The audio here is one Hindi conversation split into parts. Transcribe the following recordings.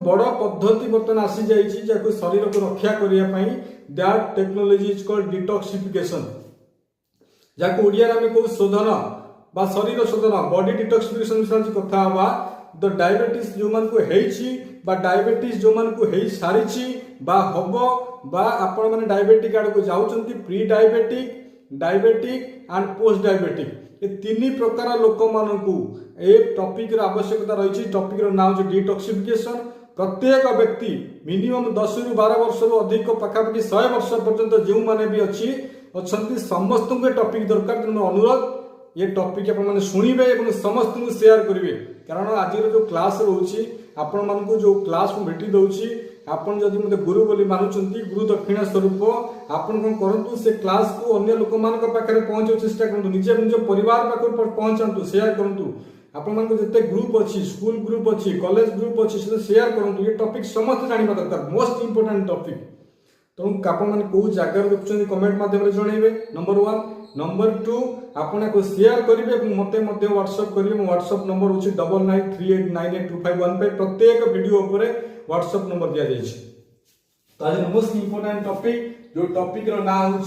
बड़ पद्धति बर्तमान आसी जाइए जहाँ शरीर को रक्षा करने that technology is called detoxification जहाँ ओडिया आम कहू शोधन बा शरीर शोधन बॉडी डिटॉक्सिफिकेशन विषय कथा हवा द डायबिटीज जो मान को बा डायबिटीज जो मान को सारी बा हम बा आपण माने डायबिटिक आड़ को जाउछंती pre diabetic diabetic and post diabetic ये तीन प्रकार लोक मानू ए टॉपिक आवश्यकता रही टॉपिक नाम हो डिटॉक्सिफिकेशन प्रत्येक व्यक्ति मिनिमम 10 रु 12 वर्ष रु अधिक पाखापाखि 100 वर्ष पर्यंत जो मैंने भी अच्छी समस्त को टॉपिक दरकार तेणु अनुरोध ये टॉपिक आपने शुणवे और समस्त को शेयर करेंगे कारण आज जो क्लास रोचे आपण मान जो क्लास भेटी दूसरी आपन जदि मते गुरु बोली मानुचंती गुरु दक्षिणा स्वरूप आपन कौन करंतु से क्लास को अन्य लोक मान पाखे पहुंचे चेष्टा करंतु निजे निज परिवार पाखे पहुंचातु शेयर करंतु आपण मान जिते ग्रुप अच्छी स्कूल ग्रुप अच्छी कॉलेज ग्रुप अच्छी से शेयर करंतु ये टॉपिक समस्त जानवा दरकार मोस्ट इंपोर्टेंट टॉपिक तेणु आपण मैंने कौ जगार देखुं कमेंट मध्यम जनइबे नंबर 1 नंबर 2 आपण को शेयर करेंगे मत व्हाट्सएप करेंगे मो व्हाट्सएप नंबर हूँ 9938982515 प्रत्येक वीडियो उपरे व्हाट्सएप नंबर दि जाइए तो आज मोस्ट इंपोर्टेंट टॉपिक जो टॉपिक रो ना हूँ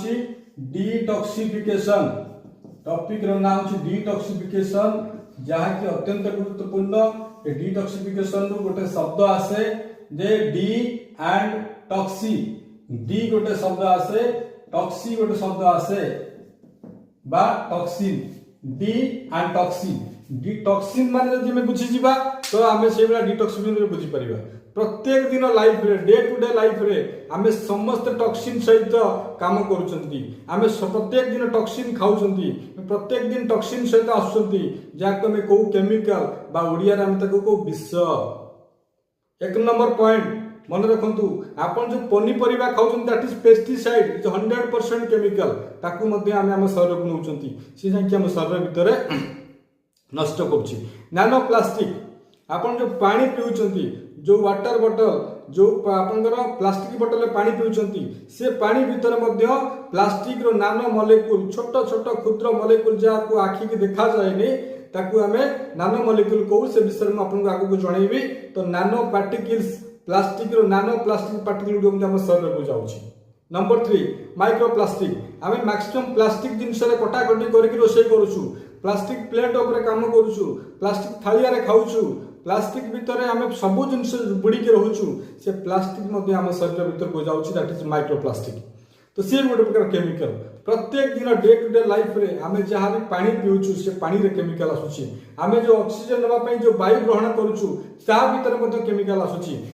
डिटॉक्सिफिकेशन टॉपिक रो ना हूँ डिटॉक्सिफिकेशन जहाँ की अत्यंत गुरुत्वपूर्ण डिटॉक्सिफिकेशन रू गोटे शब्द आसे जे डी एंड टॉक्सी डी गोटे शब्द आसे टॉक्सी गोटे शब्द आसे बा टॉक्सिन डी एंड टॉक्सिन डिटॉक्सिन माने जदि हमें बुझी जिबा तो हमें से बेला डिटॉक्सिफिकेशन रे बुझी परिबा प्रत्येक दिन लाइफ रे डे टू डे लाइफ रे हमें समस्त टॉक्सिन सहित काम करूचंती हमें प्रत्येक दिन टॉक्सिन खाउचंती प्रत्येक दिन टॉक्सिन सहित आसुचंती जाको में को केमिकल बा ओडिया रे हम ताको को विष एक नंबर पॉइंट मन रखंतु आपण जो पनीपरिबा खाउचंती that is pesticide is 100% chemical ताकू मध्ये हम शरीर को नउचंती से जाके हम शरीर भीतर नष्ट करूची नानो प्लास्टिक आपण जो पानी पिउचंती जो वाटर बोतल जो आपनकर प्लास्टिक बोतल पानी पिउचंती से पानी भीतर मध्य प्लास्टिक रो नानो मॉलिक्यूल छोट छोट क्षुद्र मॉलिक्यूल जाको आखि के देखा जायनी ताकू हमें नानो मॉलिक्यूल कहू से विषय में आपन आगु को जणैबी तो नानो पार्टिकल्स प्लास्टिक रो नानो प्लास्टिक पार्टिकल जो हम शरीर को जाउची नंबर 3 माइक्रो प्लास्टिक आमे मैक्सिमम प्लास्टिक जिनस रे कटाकटी करके रोषे करूछु प्लास्टिक प्लेट ऊपर काम करूछु प्लास्टिक थालिया रे खाउछु प्लास्टिक भीतर आमे सब जिनस बुड़ी के रहउछु से प्लास्टिक मध्ये हम शरीर भीतर को जाउची दैट इज माइक्रो प्लास्टिक तो से गोटे प्रकार केमिकल प्रत्येक दिन डे टू डे लाइफ रे आमे जहाँ भी पानी पिउछु से पानी रे केमिकल आसुची आमे जो ऑक्सीजन नबा पई जो वायु ग्रहण करूछु ता भीतर मध्ये केमिकल आसुची